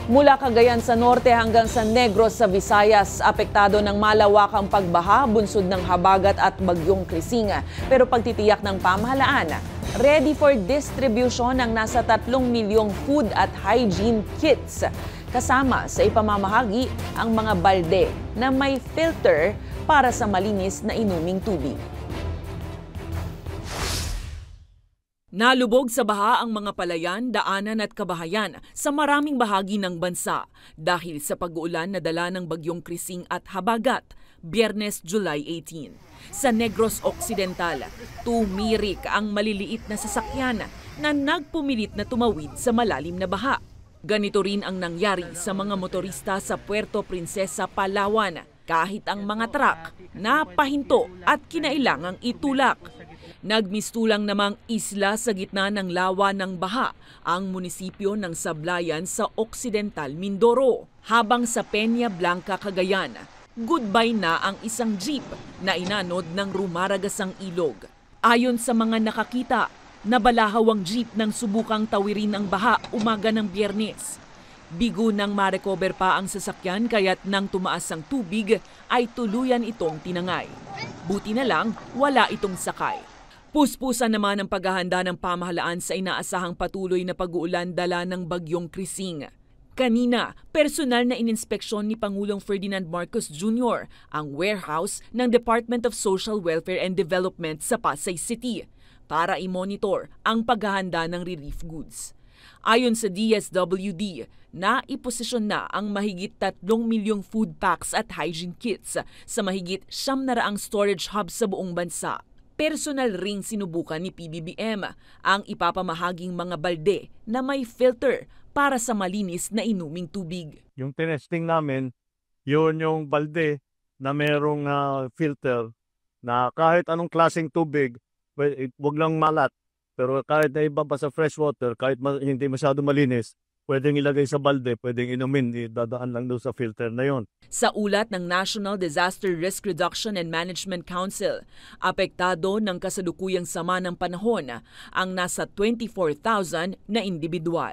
Mula Cagayan sa norte hanggang sa Negros sa Visayas, apektado ng malawakang pagbaha, bunsod ng habagat at bagyong Krising. Pero pagtitiyak ng pamahalaan, ready for distribution ng nasa 3 milyong food at hygiene kits. Kasama sa ipamamahagi ang mga balde na may filter para sa malinis na inuming tubig. Nalubog sa baha ang mga palayan, daanan at kabahayan sa maraming bahagi ng bansa dahil sa pag-uulan na dala ng bagyong Krising at habagat, Biyernes, July 18. Sa Negros Occidental, tumirik ang maliliit na sasakyan na nagpumilit na tumawid sa malalim na baha. Ganito rin ang nangyari sa mga motorista sa Puerto Princesa, Palawan, kahit ang mga truck napahinto at kinailangang itulak. Nagmistulang namang isla sa gitna ng lawa ng baha ang munisipyo ng Sablayan sa Occidental Mindoro. Habang sa Peña Blanca, Cagayan, goodbye na ang isang jeep na inanod ng rumaragasang ilog. Ayon sa mga nakakita, nabalahaw ang jeep nang subukang tawirin ang baha umaga ng Biyernes. Bigo nang ma-recover pa ang sasakyan kaya't nang tumaas ang tubig ay tuluyan itong tinangay. Buti na lang wala itong sakay. Puspusan naman ang paghahanda ng pamahalaan sa inaasahang patuloy na pag-uulan dala ng bagyong Krising. Kanina, personal na ininspeksyon ni Pangulong Ferdinand Marcos Jr. ang warehouse ng Department of Social Welfare and Development sa Pasay City para i-monitor ang paghahanda ng relief goods. Ayon sa DSWD, naiposisyon na ang mahigit 3 milyong food packs at hygiene kits sa mahigit 900 storage hubs sa buong bansa. Personal ring sinubukan ni PBBM ang ipapamahaging mga balde na may filter para sa malinis na inuming tubig. Yung tinesting namin, yun yung balde na merong filter na kahit anong klaseng tubig, wag lang malat. Pero kahit na ibaba sa fresh water, kahit hindi masyado malinis, pwedeng ilagay sa balde, pwedeng inumin, dadaan lang doon sa filter na yon. Sa ulat ng National Disaster Risk Reduction and Management Council, apektado ng kasalukuyang sama ng panahon ang nasa 24,000 na individual.